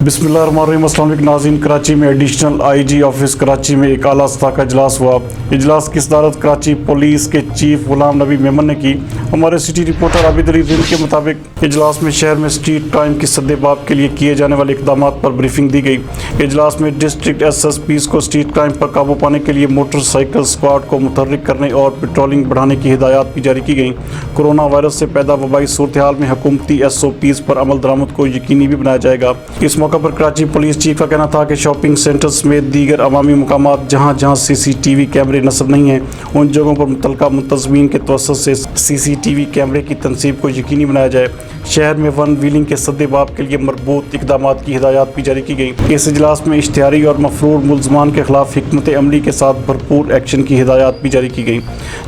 बिस्मिल्लाहिर्रहमानिर्रहीम। अस्सलाम वालेकुम नाज़रीन। कराची में एडिशनल आईजी ऑफिस कराची में एक आला सतह का इजलास हुआ। इजलास की सदारत कराची पुलिस के चीफ गुलाम नबी मेमन ने की। हमारे सिटी रिपोर्टर आबिद अली रिंद के मुताबिक इजलास में शहर में स्ट्रीट क्राइम की सद्देबाब के लिए किए जाने वाले इक़दाम पर ब्रीफिंग दी गई। इजलास में डिस्ट्रिक्ट SSPs को स्ट्रीट क्राइम पर काबू पाने के लिए मोटरसाइकिल स्क्वाड को मुतहर्रिक करने और पेट्रोलिंग बढ़ाने की हिदायत भी जारी की गई। कोरोना वायरस से पैदा वबाई सूरत हाल में हुकूमती SOPs पर अमल दरामद को यकीनी भी बनाया जाएगा। इस मौका पर कराची पुलिस चीफ का कहना था कि शॉपिंग सेंटर समेत दीगर अवामी मकामात जहाँ जहाँ CCTV कैमरे नस्ब नहीं हैं, उन जगहों पर मुतल्लिका मुंतज़मीन के तवस्सुत से CCTV कैमरे की तनसीब को यकीनी बनाया जाए। शहर में वन व्हीलिंग के सद्देबाब के लिए मरबूत इक़दाम की हिदायत भी जारी की गई। इस इजलास में इश्तिहारी और मफरूर मुल्ज़मान के खिलाफ हिकमत अमली के साथ भरपूर एक्शन की हिदायत भी जारी की गई।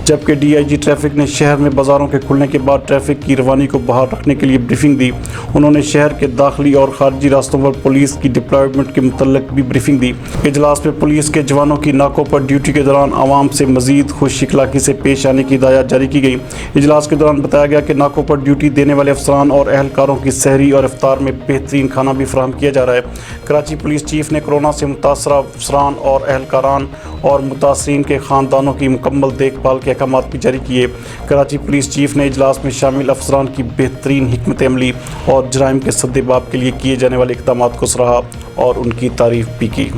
जबकि DIG ट्रैफिक ने शहर में बाज़ारों के खुलने के बाद ट्रैफिक की रवानी को बहाल रखने के लिए ब्रीफिंग दी। उन्होंने शहर के दाखिली और खारजी रास्तों पर पुलिस की डिप्लॉयमेंट के मुतल्लिक भी ब्रीफिंग दी। इजलास में पुलिस के जवानों की नाकों पर ड्यूटी के दौरान आवाम से मजीद खुश इखलाकी से पेश आने की हिदायत जारी की गई। इजलास के दौरान बताया गया कि नाकों पर ड्यूटी देने वाले अफसरान और अहलकारों की सहरी और इफ्तार में बेहतरीन खाना भी फराहम किया जा रहा है। कराची पुलिस चीफ ने कोरोना से मुतासरा अफसरान और अहलकारान और मुतासरीन के ख़ानदानों की मुकम्मल देखभाल के अहकाम भी जारी किए। कराची पुलिस चीफ ने इजलास में शामिल अफसरान की बेहतरीन हिकमत अमली और जराइम के सद्देबाब के लिए किए जाने वाले इक़दाम को सराहा और उनकी तारीफ़ भी की।